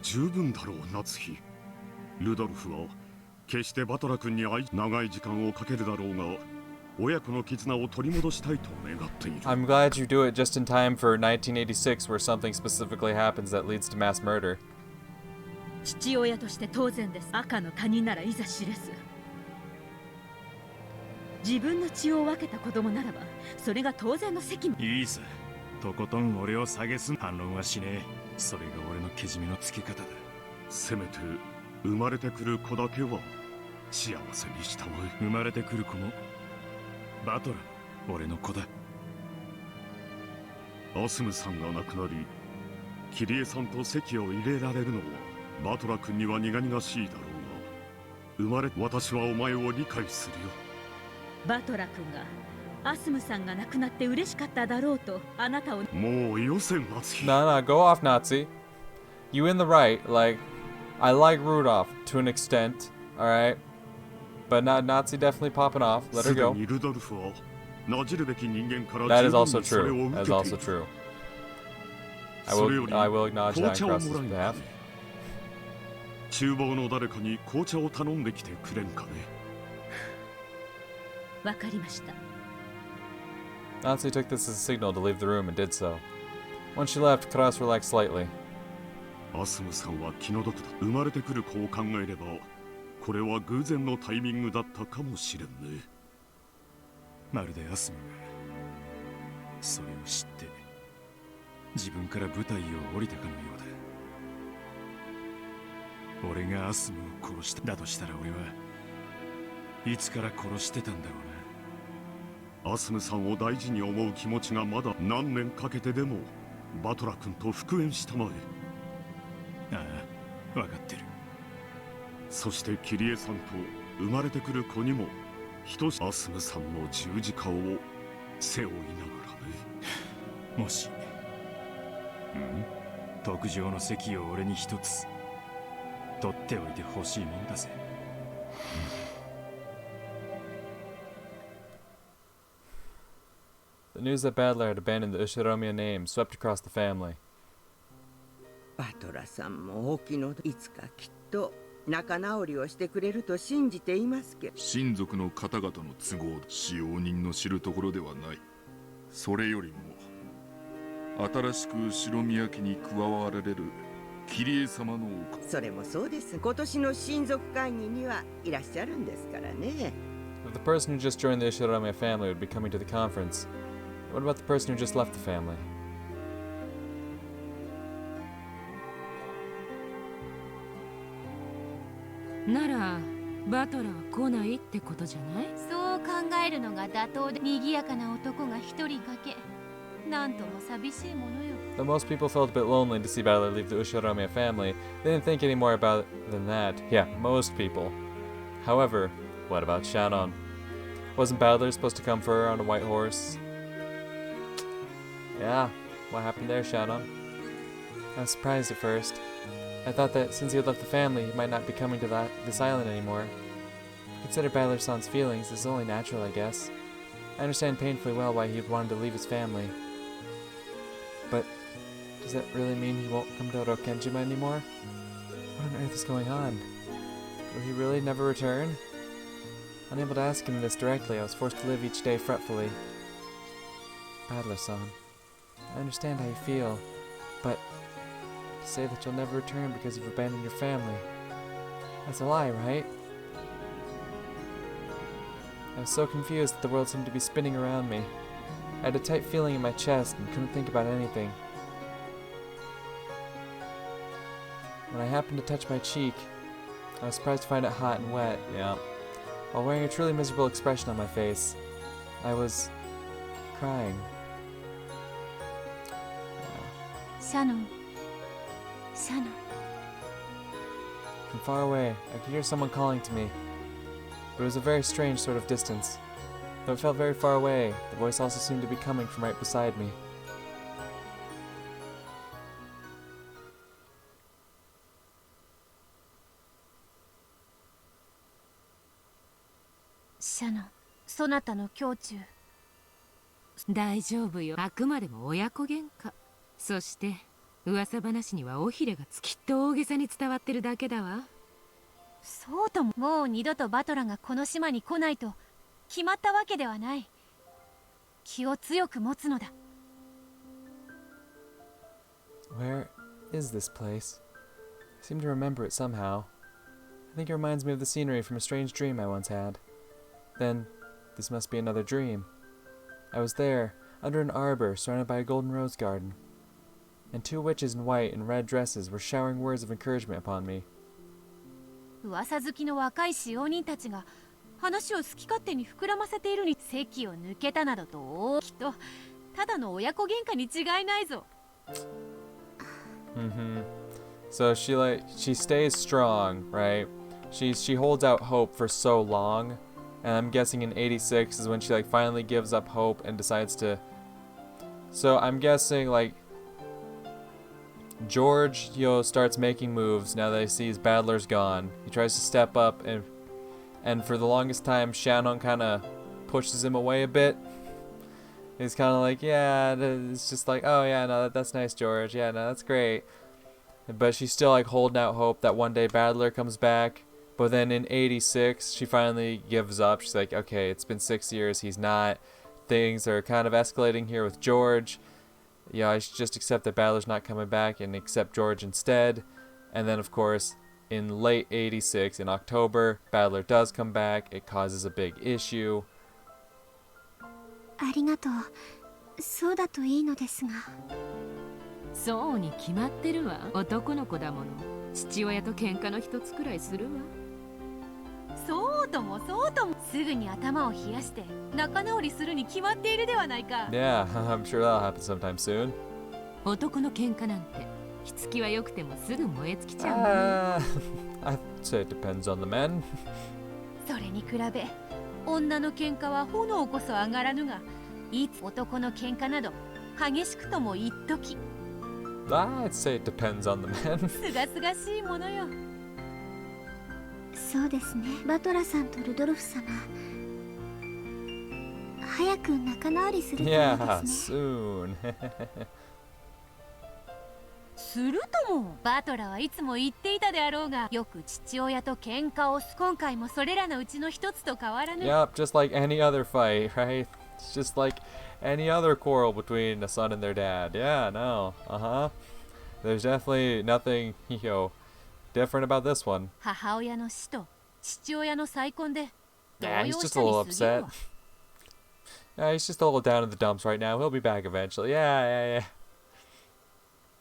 十分だろう、夏日。ルドルフは決してバトラ君に長い時間をかけるだろうが、親子の絆を取り戻したいと願っている。I'm glad you do it just in time for 1986 where something specifically happens that leads to mass murder. 父親として当然です。赤の他人ならいざ知れず。自分の血を分けた子供ならば、それが当然の責務。いいさ。とことん俺を下げすん反論はしねえ。それが俺のけじめのつけ方だ。せめて生まれてくる子だけは幸せにしたまえ。生まれてくる子もバトラも俺の子だ。アスムさんが亡くなり、キリエさんと籍を入れられるのはバトラ君には苦々しいだろうが、私はお前を理解するよ。バトラ君がアスムさんが亡くなって嬉しかっただろうとあなたを。もうよせ、夏日。No, no, go off, Nazi. You in the right. Like, I like Rudolph to an extent, alright? But Nazi definitely popping off. Let her go. That is also true. That is also true. I will acknowledge that and cross his behalf. 厨房の誰かに紅茶を頼んできてくれんかね。わかりました。Nazi took this as a signal to leave the room and did so. Once she left, Kraus relaxed slightly. アスムさんは気の毒だ。生まれてくる子を考えれば、これは偶然のタイミングだったかもしれんね。まるでアスムがそれを知って自分から舞台を降りたかのようだ。俺がアスムを殺しただとしたら、俺はいつから殺してたんだろうな。アスムさんを大事に思う気持ちがまだ何年かけてでもバトラ君と復縁したまえ。ああ、分かってる。そしてキリエさんと生まれてくる子にも等しアスムさんの十字架を背負いながらね。もし特上の席を俺に一つ取っておいてほしいもんだぜ。The news that Badler had abandoned the Ushiromiya name swept across the family. バトラさんも大きのいつかきっと仲直りをしてくれると信じていますけど。親族の方々の都合、使用人の知るところではない。それよりも新しく後宮家に加わられるキリエ様のおか。それもそうです。今年の親族会議にはいらっしゃるんですからね。If the person who just joined the Ushiromiya family would be coming to the conference, what about the person who just left the family? ならバトラは来ないってことじゃない？そう考えるのが妥当で、賑やかな男が一人かけ、なんとも寂しいものよ。Though most people felt a bit lonely to see Badler leave the Ushiromiya family, they didn't think any more about it than that. Yeah, most people. However, what about Shannon? Wasn't Badler supposed to come for her on a white horse? Yeah, what happened there, Shannon? I was surprised at first. I thought that since he had left the family, he might not be coming to this island anymore. Consider Badler-san's feelings, this is only natural, I guess. I understand painfully well why he would wanted to leave his family. But does that really mean he won't come to Rokenjima anymore? What on earth is going on? Will he really never return? Unable to ask him this directly, I was forced to live each day fretfully. Badler-san, I understand how you feel, but to say that you'll never return because you've abandoned your family, that's a lie, right? I was so confused that the world seemed to be spinning around me. I had a tight feeling in my chest and couldn't think about anything. When I happened to touch my cheek, I was surprised to find it hot and wet, yeah. While wearing a truly miserable expression on my face, I was crying. Shannon. Shannon. From far away, I could hear someone calling to me, but it was a very strange sort of distance. Though it felt very far away, the voice also seemed to be coming from right beside me. Shannon, そなたの胸中。大丈夫よ。あくまでも親子喧嘩。そして噂話には尾ひれがきっと大げさに伝わってるだけだわ。そうとも、もう二度とバトラがこの島に来ないと決まったわけではない。気を強く持つのだ。Where is this place? I seem to remember it somehow. I think it reminds me of the scenery from a strange dream I once had. Then, this must be another dream. I was there, under an arbor surrounded by a golden rose garden, and two witches in white and red dresses were showering words of encouragement upon me. 噂好きの若い使用人たちが話を好き勝手に膨らませているに、席を抜けたなどと、きっとただの親子喧嘩に違いないぞ。So she stays strong, right? She holds out hope for so long, and I'm guessing in 86 is when she finally gives up hope and decides to. So I'm guessing George starts making moves now that he sees Battler's gone. He tries to step up, and for the longest time Shannon kind of pushes him away a bit. He's kind of yeah, it's just oh yeah, no, that's nice, George. Yeah, no, that's great. But she's still holding out hope that one day Battler comes back. But then in 86, she finally gives up. She's like, okay, it's been 6 years. He's not. Things are kind of escalating here with George. Yeah, I should just accept that Battler's not coming back and accept George instead. And then, of course, in late 86, in October, Battler does come back. It causes a big issue. ありがとう。そうだといいのですが。そうに決まってるわ。男の子だもの。父親と喧嘩の一つくらいするわ。そうともそうとも、すぐに頭を冷やして仲直りするに決まっているではないか。Yeah, I'm sure that'll happen sometime soon. 男の喧嘩なんて、火付きは良くてもすぐ燃え尽きちゃうわね。I'd say it depends on the men. それに比べ、女の喧嘩は炎こそ上がらぬが、いつ男の喧嘩など激しくとも一時。I'd say it depends on the men. すがすがしいものよ。そうですね。バトラさんとルドルフ様、早く仲直りするといいですね。Yeah, soon. するとも、バトラはいつも言っていたであろうが、よく父親と喧嘩をす。今回もそれらのうちの一つと変わらぬ。Yep, just like any other fight, right? It's just like any other quarrel between a son and their dad. Yeah, no. There's definitely nothing, different about this one. 母親の死と父親の再婚で動 Yeah, 揺 he's し just た a に little 過ぎる upset. わ。Yeah, he's just a little down in the dumps right now. He'll be back eventually. Yeah.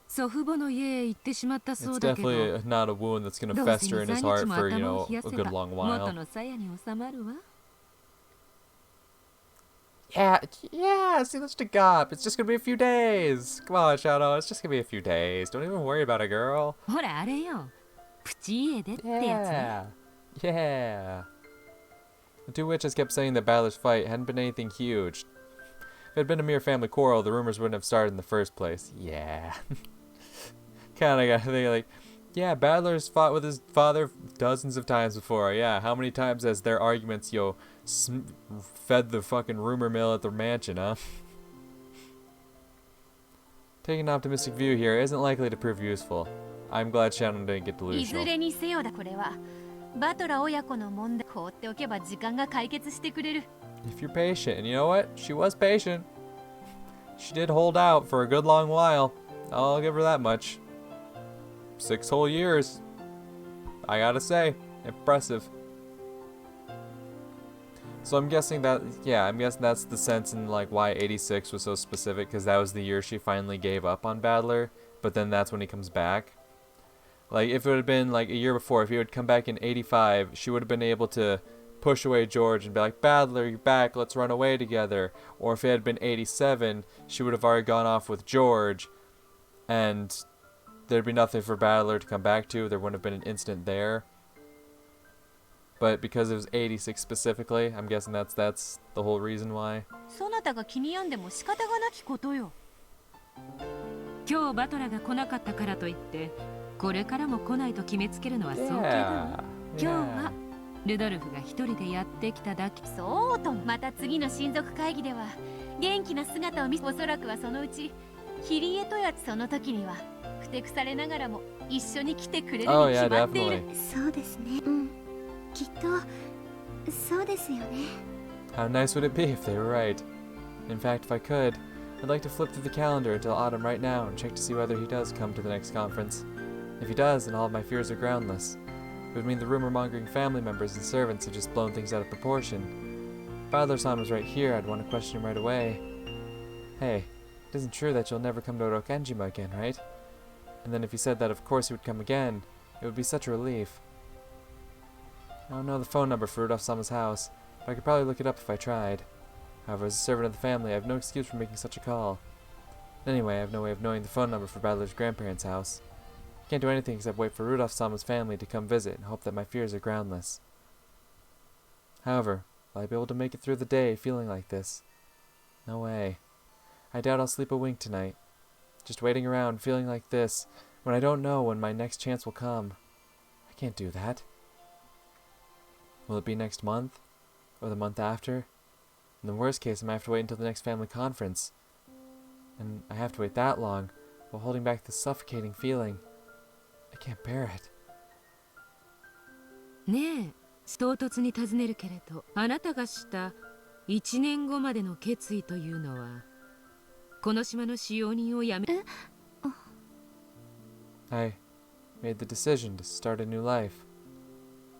祖父母の家へ行ってしまったそ It's うだけど、 definitely not a wound that's gonna どうせ fester in his 2、3 heart 日も for, 頭を冷や a せ good ば long 元 while. の鞘に収まるわ。Yeah, see, let's just gop. It's just gonna be a few days. Come on, Shadow, it's just gonna be a few days. Don't even worry about it, girl. ほらあれよ、プチ家出ってやつね。Yeah. The two witches kept saying that Battler's fight hadn't been anything huge. If it had been a mere family quarrel, the rumors wouldn't have started in the first place. Yeah. Kinda got think yeah, Battler's fought with his father dozens of times before. Yeah, how many times has their arguments, fed the fucking rumor mill at the mansion, huh? Taking an optimistic view here isn't likely to prove useful. I'm glad Shannon didn't get いず delusional. れにせよだ、これはバトラ親子の問題。放っておけば時間が解決してくれる。 If you're patient, and you know what? She was patient. She did hold out for a good long while. I'll give her that much. 6 whole years. I gotta say, impressive. So I'm guessing that's the sense in why 86 was so specific, because that was the year she finally gave up on Battler, but then that's when he comes back. If it would have been a year before, if he would come back in 85, she would have been able to push away George and be like, Battler, you're back, let's run away together. Or if it had been 87, she would have already gone off with George, and there'd be nothing for Battler to come back to. There wouldn't have been an incident there. But because it was 86 specifically, I'm guessing that's the whole reason why. そなたが気に病んでも仕方がなきことよ。今日バトラが来なかったからといって、これからも来ないと決めつけるのは早計だわ。今日はルドルフが一人でやってきただけ。そうとも、また次の親族会議では元気な姿を見せ、おそらくはそのうちキリエとやその時にはてくされながらも一緒に来てくれるに Oh 決 yeah, まっている。 definitely. そうですね。うん。きっとそうですよね。 How nice would it be if they were right? In fact, if I could, I'd like to flip through the calendar until autumn right now and check to see whether he does come to the next conference. If he does, then all of my fears are groundless. It would mean the rumor-mongering family members and servants had just blown things out of proportion. If Adler-san was right here, I'd want to question him right away. Hey, it isn't true that you'll never come to Orokenjima again, right? And then if he said that of course he would come again, it would be such a relief. I don't know the phone number for Rudolph-sama's house, but I could probably look it up if I tried. However, as a servant of the family, I have no excuse for making such a call. Anyway, I have no way of knowing the phone number for Battler's grandparents' house. I can't do anything except wait for Rudolph-sama's family to come visit and hope that my fears are groundless. However, will I be able to make it through the day feeling like this? No way. I doubt I'll sleep a wink tonight. Just waiting around feeling like this when I don't know when my next chance will come. I can't do that. Will it be next month? Or the month after? In the worst case, I might have to wait until the next family conference. And I have to wait that long, while holding back the suffocating feeling. I can't bear it. ねえ、唐突に尋ねるけれど、あなたがした1年後までの決意というのは、この島の使用人を辞め。I made the decision to start a new life.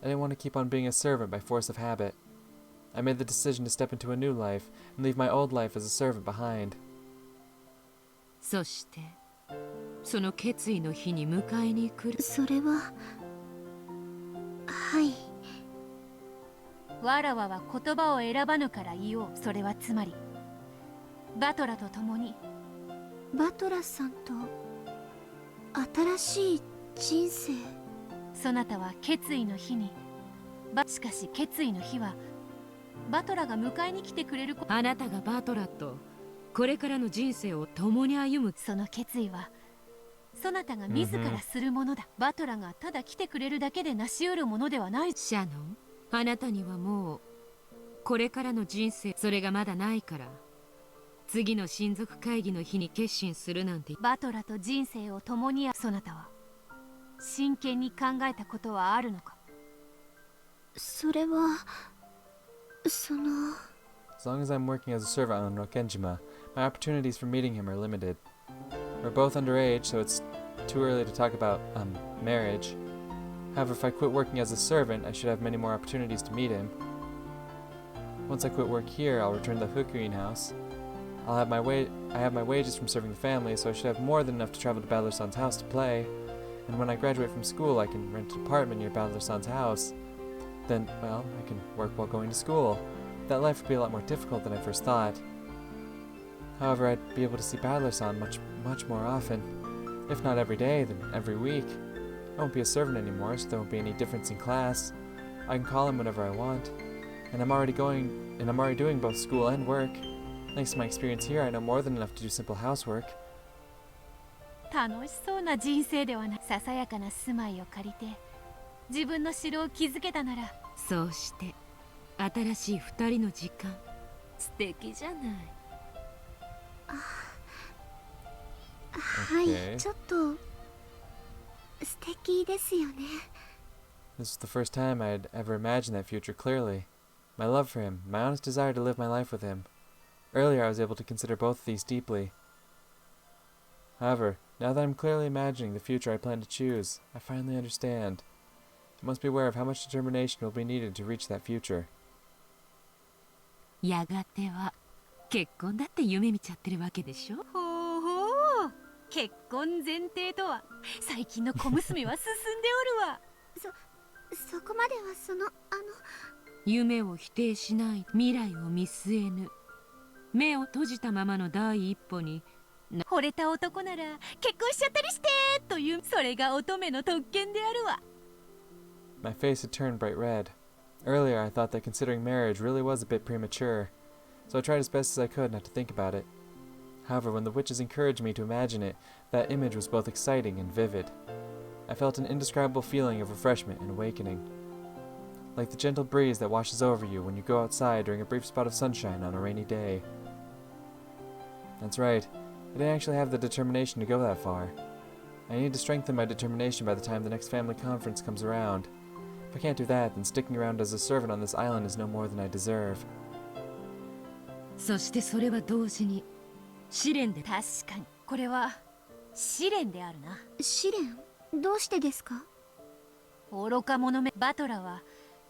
I didn't want to keep on being a servant by force of habit. I made the decision to step into a new life and leave my old life as a servant behind. そして、その決意の日に迎えに来る。それははい。わらわは言葉を選ばぬから言おう。それはつまりバトラと共に。バトラさんと新しい人生。そなたは決意の日に。しかし決意の日はバトラが迎えに来てくれる。あなたがバトラとこれからの人生を共に歩む。その決意はそなたが自らするものだ。バトラがただ来てくれるだけで成し得るものではない。シャノン、あなたにはもうこれからの人生、それがまだないから次の親族会議の日に決心するなんて。バトラと人生を共に。そなたは真剣に考えたことはあるのか。それはその。 As long as I'm working as a servant on Rokenjima, my opportunities for meeting him are limited. We're both underage, so it's too early to talk about, marriage. However, if I quit working as a servant, I should have many more opportunities to meet him. Once I quit work here, I'll return to the Hukuin house. I have my wages from serving the family, so I should have more than enough to travel to Battler-san's house to play. And when I graduate from school, I can rent an apartment near Battler-san's house. Then, well, I can work while going to school. That life would be a lot more difficult than I first thought. However, I'd be able to see Battler-san much more often. If not every day, then every week. I won't be a servant anymore, so there won't be any difference in class. I can call him whenever I want. And I'm already doing both school and work. Thanks to my experience here, I know more than enough to do simple housework. 楽しそうな人生ではない。ささやかな住まいを借りて自分の城を築けたなら。そうして新しい2人の時間、素敵じゃない。はい、 Okay. ちょっと素敵ですよね。 This was the first time I'd ever imagined that future clearly. My love for him, my honest desire to live my life with him. Earlier I was able to consider both of these deeply. However, now that I'm clearly imagining the future I plan to choose, I finally understand. I must be aware of how much determination will be needed to reach that future. やがては結婚だって夢見ちゃってるわけでしょ。ほうほう、結婚前提とは最近の小娘は進んでおるわ。そこまでは夢を否定しない、未来を見据えぬ、目を閉じたままの第一歩に。惚れた男なら結婚しちゃったりしてという、それが乙女の特権であるわ。 My face had turned bright red. Earlier I thought that considering marriage really was a bit premature, so I tried as best as I could not to think about it. However, when the witches encouraged me to imagine it, that image was both exciting and vivid. I felt an indescribable feeling of refreshment and awakening. Like the gentle breeze that washes over you when you go outside during a brief spot of sunshine on a rainy day. That's right, I didn't actually have the determination to go that far. I need to strengthen my determination by the time the next family conference comes around. If I can't do that, then sticking around as a servant on this island is no more than I deserve. そしてそれは同時に試練で。確かにこれは試練であるな。試練？どうしてですか？愚か者め。バトラは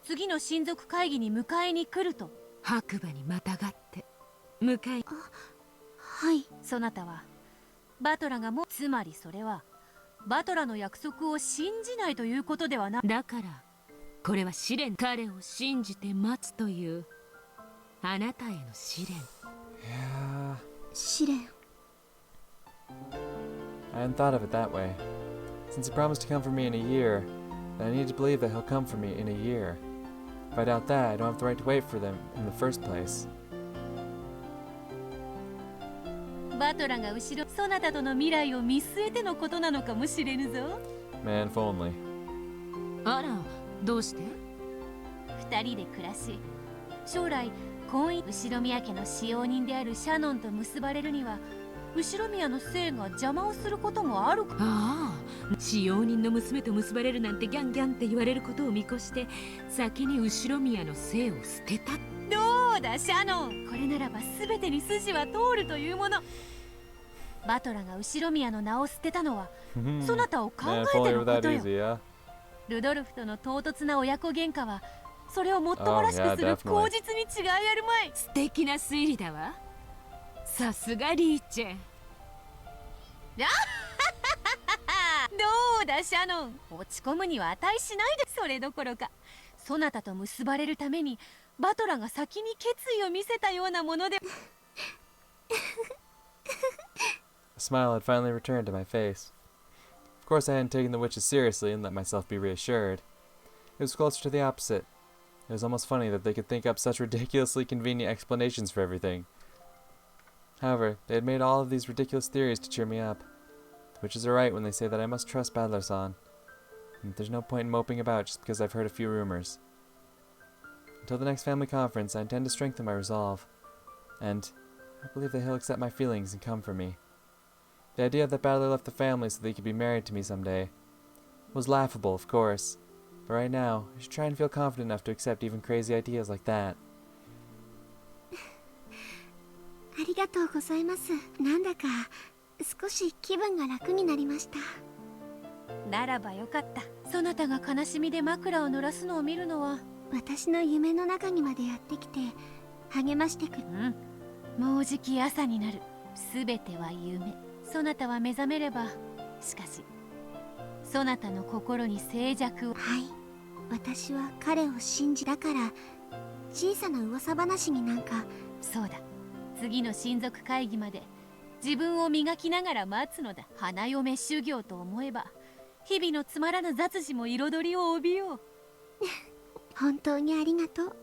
次の親族会議に迎えに来ると。白馬にまたがって迎え。はい。そなたはバトラがもう、つまりそれはバトラの約束を信じないということではな。だからこれは試練。彼を信じて待つというあなたへの試練。Yeah. 試練。I hadn't thought of it that way. Since he promised to come for me in a year, then I need to believe that he'll come for me in a year. If I doubt that, I don't have the right to wait for them in the first place. バトラが後ろ、そなたとの未来を見据えてのことなのかもしれぬぞ。Man, if only. あら、どうして？二人で暮らし、将来婚姻、後宮家の使用人であるシャノンと結ばれるには、後宮の姓が邪魔をすることもあるか。ああ、使用人の娘と結ばれるなんてギャンギャンって言われることを見越して先に後宮の姓を捨てた。どうだシャノン、これならば全てに筋は通るというもの。バトラが後宮の名を捨てたのはそなたを考 Man, え if て only の it こ were と that よ。 easy, yeah? ルドルフとの唐突な親子喧嘩はそれをもっともらしくする口実に違いあるまい。素敵な推理だわ。さすがリーチェ。どうだシャノン、落ち込むには値しないで。それどころかそなたと結ばれるためにバトラが先に決意を見せたようなもので。A smile had finally returned to my face. Of course, I hadn't taken the witches seriously and let myself be reassured. It was closer to the opposite. It was almost funny that they could think up such ridiculously convenient explanations for everything. However, they had made all of these ridiculous theories to cheer me up. The witches are right when they say that I must trust Badler-san, and that there's no point in moping about just because I've heard a few rumors. Until the next family conference, I intend to strengthen my resolve, and I believe that he'll accept my feelings and come for me. The idea that Badler left the family so that he could be married to me someday was laughable, of course, but right now, I should try and feel confident enough to accept even crazy ideas like that. ありがとうございます。なんだか少し気分が楽になりました。ならばよかった。そなたが悲しみで枕を濡らすのを見るのは私の夢の中にまでやってきて励ましてくる。もうじき朝になる。すべては夢。そなたは目覚めれば、しかしそなたの心に静寂を。はい、私は彼を信じ、だから小さな噂話になんか。そうだ、次の親族会議まで自分を磨きながら待つのだ。花嫁修行と思えば日々のつまらぬ雑事も彩りを帯びよう。本当にありがとう。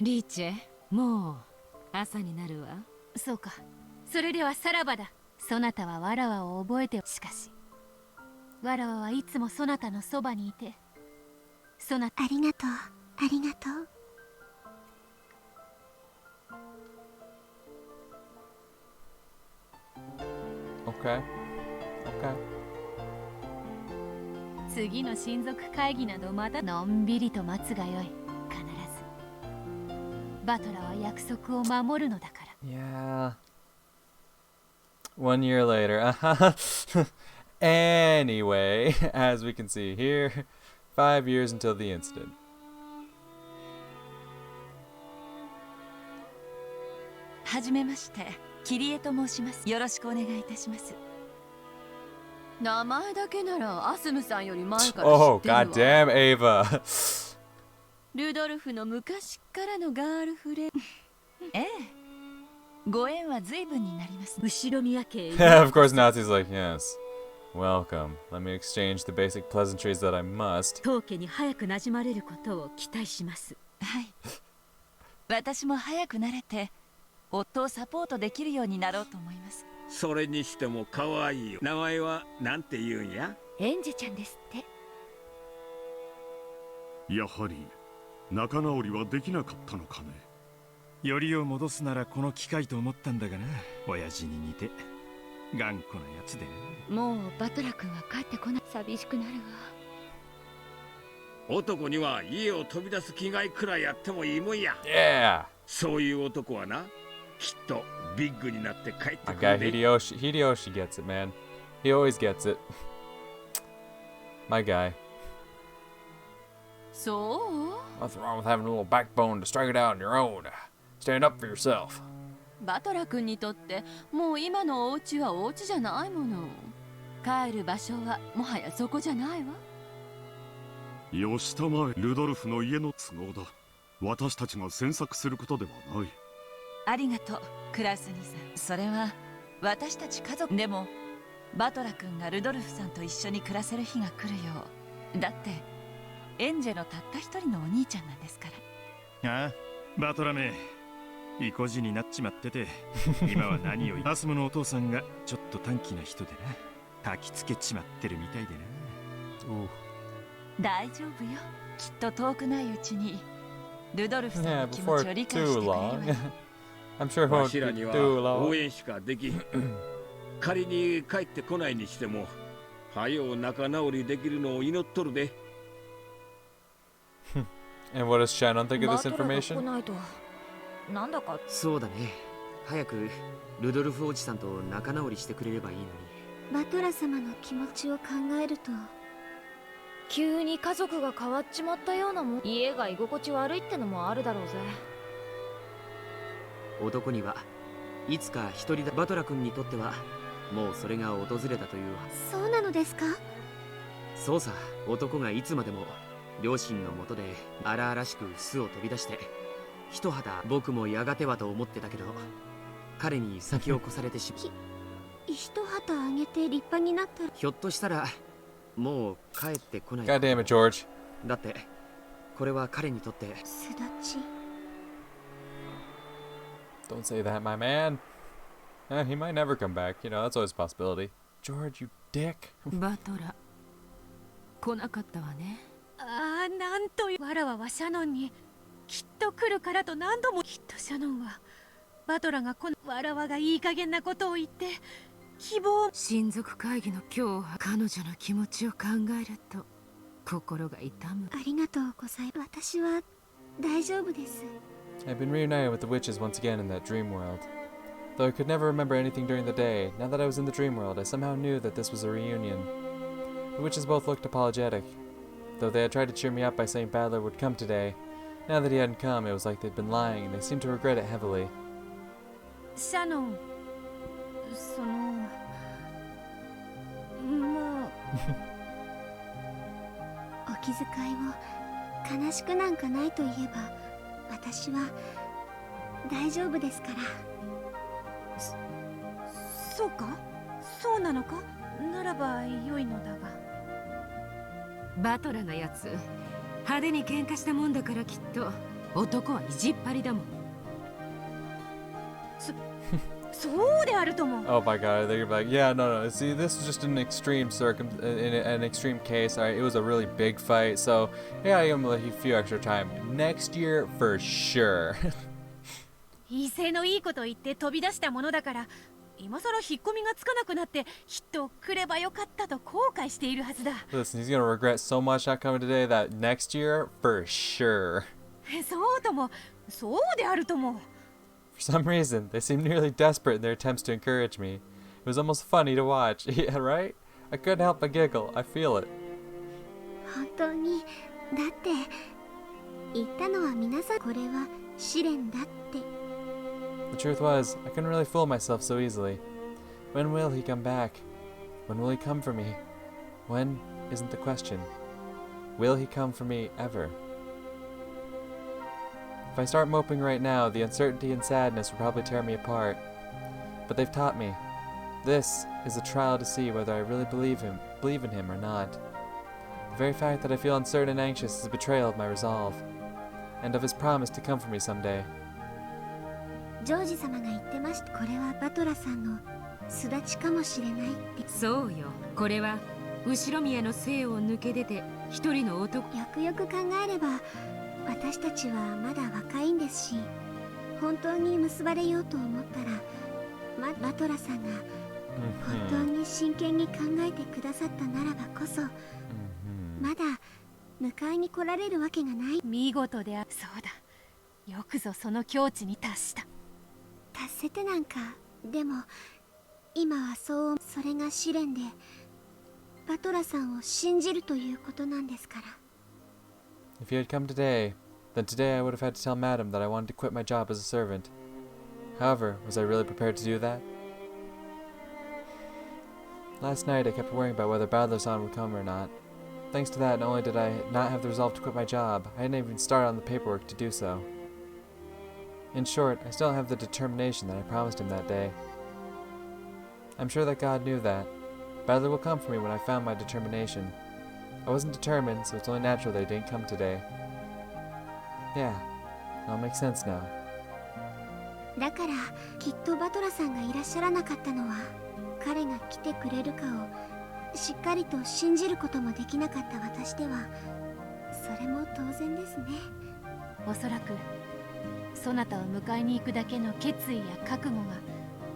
リーチェ、もう朝になるわ。そうか、それではさらばだ。そなたはわらわを覚えて。しかしわらわはいつもそなたのそばにいて、そなた。ありがとう、ありがとう。Okay. Okay. 次の親族会議などまたのんびりと待つがよい。必ずバトラは約束を守るのだから。Yeah. 1 year later. Anyway, as we can see here, 5 years until the incident. はじめまして、キリエと申します。よろしくお願いいたします。名前だけならアスムさんより前から知 Oh, ってるわ。goddamn, Ava. ルドルフの昔からのガールフレンド。ええ、ご縁は随分になります。後宮家へ。Of course, Nazi's like, yes. Welcome. Let me exchange the basic pleasantries that I must. 当家に早く馴染まれることを期待します。はい。私も早く慣れて夫をサポートできるようになろうと思います。それにしても可愛いよ。名前はなんて言うんや？エンジェちゃんですって。やはり仲直りはできなかったのかね。よりを戻すならこの機会と思ったんだがな、親父に似て。頑固なやつでね。もうバトラ君は帰ってこない。寂しくなるわ。男には家を飛び出す気概くらいやってもいいもんや。Yeah! そういう男はな、きっとビッグになって帰って My く guy るで。 Hideyoshi gets it, man. He always gets it. My guy. そう？ Nothing wrong with having a little backbone to strike it out on your own. Stand up for yourself. バトラ君にとってもう今のお家はお家じゃないもの。帰る場所はもはやそこじゃないわ。よしたまえ、ルドルフの家の都合だ。私たちが詮索することではない。ありがとうクラスニさん。それは私たち家族でもバトラ君がルドルフさんと一緒に暮らせる日が来るよう。だってエンジェのたった一人のお兄ちゃんなんですから。ああ、バトラめ、意固地になっちまってて、今は何をアスムのお父さんがちょっと短気な人でな、焚きつけちまってるみたいでな。大丈夫よ。きっと遠くないうちにルドルフさん Yeah, の気持ち before を理解して too くれるわ long. よ。I'm sure it わ won't しらに be は too long. 応援しかできん。仮に帰ってこないにしても、はよう仲直りできるのを祈っとるで。And what does Shannon think of this information? なんだかそうだね。早くルドルフおじさんと仲直りしてくれればいいのに。バトラ様の気持ちを考えると、急に家族が変わっちまったようなもん。家が居心地悪いってのもあるだろうぜ。男にはいつか一人だ。バトラ君にとってはもうそれが訪れたというわ。そうなのですか？そうさ、男がいつまでも両親のもとで荒々しく巣を飛び出して一肌僕もやがてはと思ってたけど、彼に先を越されてしまう。一旗あげて立派になったら、ひょっとしたらもう帰ってこない。 God damn it, George. だってこれは彼にとって巣立ち。 Don't say that, my man. He might never come back. You know, that's always a possibility. George, you dick. バトラ来なかったわね。ああ、なんという。わらわはシャノンにきっと来るからと何度も。きっとシャノンはバトラがわらわがいい加減なことを言って希望。親族会議の今日は彼女の気持ちを考えると心が痛む。ありがとうございます。私は大丈夫です。 I've been reunited with the witches once again in that dream world. Though I could never remember anything during the day, now that I was in the dream world, I somehow knew that this was a reunion. The witches both looked apologetic. Though they had tried to cheer me up by saying Badler would come today, now that he hadn't come, it was like they'd been lying, and they seemed to regret it heavily. シャノン、そのもうお気遣いを。悲しくなんかないと言えば、私は大丈夫ですから。そうか、そうなのか。ならば良いのだが。バトラのやつ派手に喧嘩したもんだから、きっと男は意地っ張りだもん。そうであるとも。 Oh my god, they're like, yeah, no. See, this was just an extreme an extreme case. Alright, it was a really big fight, so yeah, I'm gonna give a few extra time. Next year, for sure. 威勢のいいこと言って飛び出したものだから、今さら引っ込みがつかなくなってきっと来ればよかったと後悔しているはずだ。 Listen, he's gonna regret so much not coming today that next year, for sure. そうとも、そうであるとも。 For some reason, they seemed nearly desperate in their attempts to encourage me. It was almost funny to watch. Yeah, right? I couldn't help but giggle. I feel it. 本当に。だって言ったのは皆さん、これは試練だって。 The truth was, I couldn't really fool myself so easily. When will he come back? When will he come for me? When isn't the question. Will he come for me ever? If I start moping right now, the uncertainty and sadness will probably tear me apart. But they've taught me. This is a trial to see whether I really believe in him or not. The very fact that I feel uncertain and anxious is a betrayal of my resolve, and of his promise to come for me someday. ジョージ様が言ってました。これはバトラさんの巣立ちかもしれないって。そうよ、これは後ろ宮の姓を抜け出て一人の男。よくよく考えれば私たちはまだ若いんですし、本当に結ばれようと思ったら、バトラさんが本当に真剣に考えてくださったならばこそ、まだ迎えに来られるわけがない。見事でそうだ。よくぞその境地に達した。達せてなんか、でも今はそれが試練で、バトラさんを信じるということなんですから。 If you had come today, then today I would have had to tell Madam that I wanted to quit my job as a servant. However, was I really prepared to do that? Last night I kept worrying about whether Badler-san would come or not. Thanks to that, not only did I not have the resolve to quit my job, I hadn't even started on the paperwork to do so. In short, I still have the determination that I promised him that day. I'm sure that God knew that. Badler will come for me when I found my determination. I wasn't determined, so it's only natural that he didn't come today. Yeah, it all makes sense now. だからきっとバトラさんがいらっしゃらなかったのは、彼が来てくれるかをしっかりと信じることもできなかった私では、それも当然ですね。おそらくそなたを迎えに行くだけの決意や覚悟が、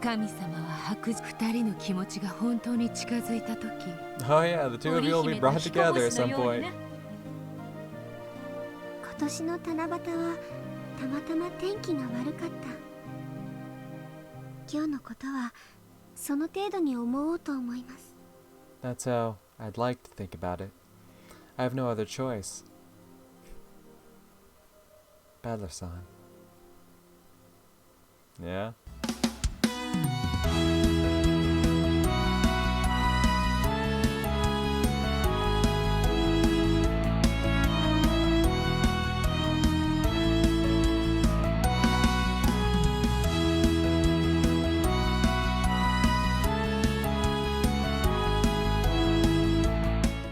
神様は白二人の気持ちが本当に近づいた時、 Oh yeah, the two of you will be brought together at some point. 今年の七夕はたまたま天気が悪かった。今日のことはその程度に思おうと思います。 That's how I'd like to think about it. I have no other choice. Badler-san. Yeah?